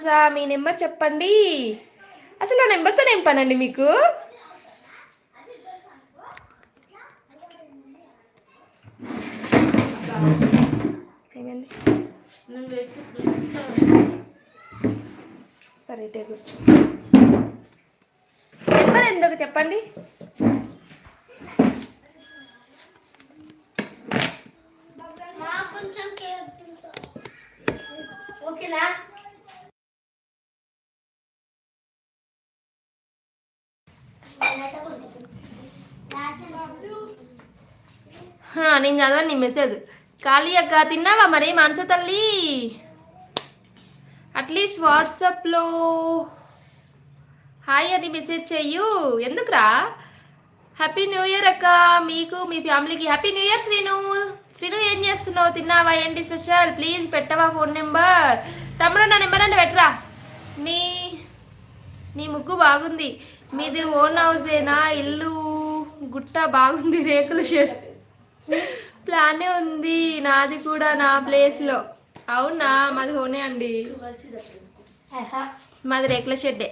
మానస మీ number చెప్పండి. అసలు ఆ నెంబర్తో ఏం పనండి మీకు? ఏమైంది? సరే ఇటే కూర్చో. నెంబర్ ఎందుకు చెప్పండి? ఓకేనా? నేను చదవను నీ మెసేజ్. ఖాళీ అక్క తిన్నావా మరి మనస తల్లి? అట్లీస్ట్ వాట్సాప్లో హాయ్ అని మెసేజ్ చెయ్యు. ఎందుకురా? హ్యాపీ న్యూ ఇయర్ అక్క, మీకు మీ ఫ్యామిలీకి హ్యాపీ న్యూ ఇయర్. శ్రీను ఏం చేస్తున్నావు? తిన్నావా? ఏంటి స్పెషల్? ప్లీజ్ పెట్టవా ఫోన్ నెంబర్? తమ్ముడు నా నెంబర్ అంటే పెట్టరా. నీ నీ ముగ్గు బాగుంది. మీది ఓన్ హౌసేనా? ఇల్లు గుట్ట బాగుంది, రేకుల షెడ్ ప్లానే ఉంది. నాది కూడా నా ప్లేస్లో. అవునా? మాది హోనే అండి, మాది రేకుల షెడ్డే.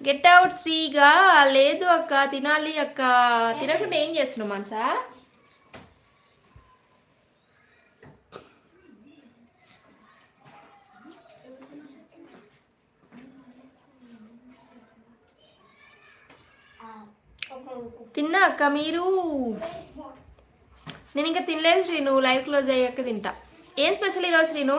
Get out శ్రీగా. లేదు అక్క తినాలి అక్క. తినకుండా ఏం చేస్తున్నావు మనసా? తిన్నా అక్క. మీరు? నేను ఇంకా తినలేదు శ్రీను, లైవ్ క్లోజ్ అయ్యాక తింటా. ఏం స్పెషల్ ఈరోజు శ్రీను?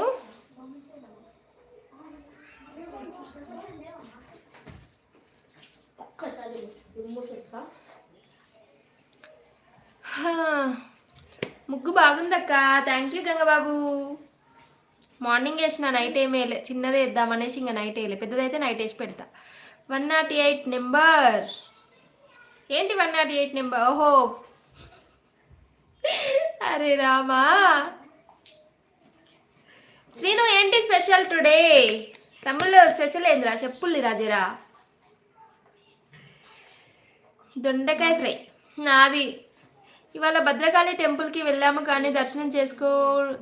ముగ్గు బాగుందక్క. Thank you Gangababu. మార్నింగ్ వేసిన, నైట్ ఏమి వేయలే. చిన్నదే వేద్దామనేసి ఇంకా నైట్ వేయలే. పెద్దదైతే నైట్ వేసి పెడతా. 108 నెంబర్ ఏంటి? 108 నెంబర్. ఓహో అరే రామా. శ్రీను ఏంటి స్పెషల్ టుడే? తమ్ముళ్ళు స్పెషల్ ఏందిరా? చెప్పుల్ని రాజేరా. దొండకాయ ఫ్రై నాది. ఇవాళ భద్రకాళి టెంపుల్కి వెళ్ళాము కానీ దర్శనం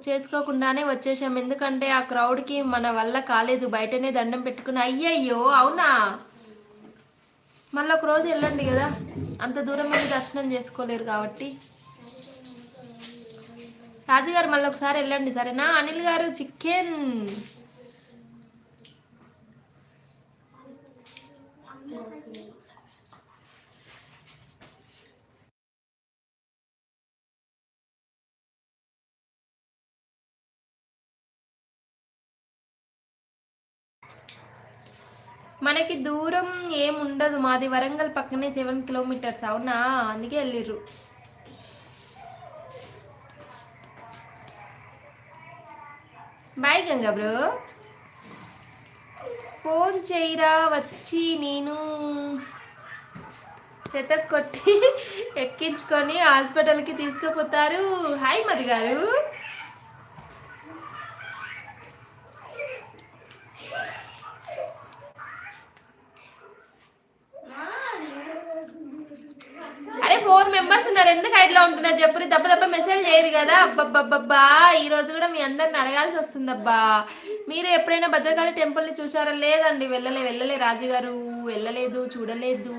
చేసుకోకుండానే వచ్చేసాము. ఎందుకంటే ఆ క్రౌడ్కి మన వల్ల కాలేదు. బయటనే దండం పెట్టుకుని. అయ్యయ్యో అవునా? మళ్ళీ ఒక రోజు వెళ్ళండి కదా, అంత దూరం వెళ్ళి దర్శనం చేసుకోలేరు కాబట్టి. రాజుగారు మళ్ళీ ఒకసారి వెళ్ళండి సరేనా? అనిల్ గారు చికెన్. మనకి దూరం ఏముండదు, మాది వరంగల్ పక్కనే 7 కిలోమీటర్స్. అవునా? అందుకే వెళ్ళిర్రు. Bye Ganga bro. ఫోన్ చేయరా వచ్చి నేను చెత్త కొట్టి ఎక్కించుకొని హాస్పిటల్కి తీసుకుపోతారు. హాయ్ మధు గారు. అరే 4 మెంబర్స్ ఉన్నారు, ఎందుకు హైట్లో ఉంటున్నారు చెప్పు. దెబ్బ మెసేజ్ చేయరు కదా. అబ్బబ్బబ్బబ్బా ఈ రోజు కూడా మీ అందరిని అడగాల్సి వస్తుందబ్బా. మీరు ఎప్పుడైనా భద్రకాళి టెంపుల్ని చూసారా? లేదండి, వెళ్ళలే రాజుగారు, వెళ్ళలేదు, చూడలేదు.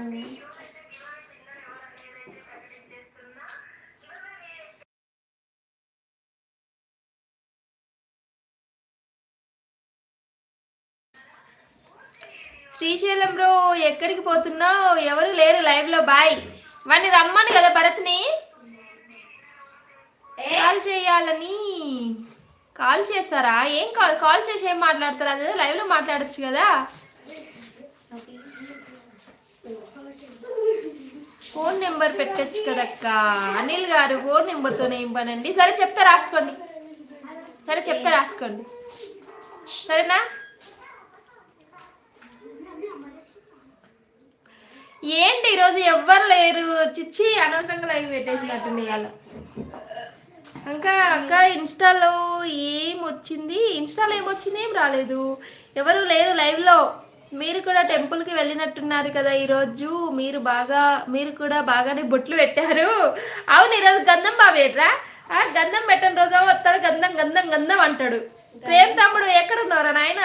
శ్రీశైలం బ్రో ఎక్కడికి పోతున్నావు? ఎవరు లేరు లైవ్ లో. బాయ్. వాడిని రమ్మను కదా భరత్ని. కాల్ చేయాలని కాల్ చేస్తారా? ఏం కాల్ చేసి ఏం మాట్లాడతారు? అదే లైవ్ లో మాట్లాడచ్చు కదా. ఫోన్ నెంబర్ పెట్టచ్చు కదక్క. అనిల్ గారు ఫోన్ నెంబర్తోనే ఏం పనండి. సరే చెప్తా రాసుకోండి. సరేనా? ఏంటి ఈరోజు ఎవ్వరు లేరు? చిచ్చి అనవసరంగా లైవ్ పెట్టేసినట్టుంది ఇవాళ. ఇంకా అక్క ఇన్స్టాలో ఏమొచ్చింది? ఏం రాలేదు, ఎవరు లేరు లైవ్లో. మీరు కూడా టెంపుల్కి వెళ్ళినట్టున్నారు కదా ఈరోజు. మీరు కూడా బాగానే బొట్లు పెట్టారు. అవును, ఈరోజు గంధం బాబేట్రా. గంధం పెట్టని రోజు వస్తాడు, గంధం అంటాడు. ప్రేమ్ తమ్ముడు ఎక్కడున్నారా నాయన?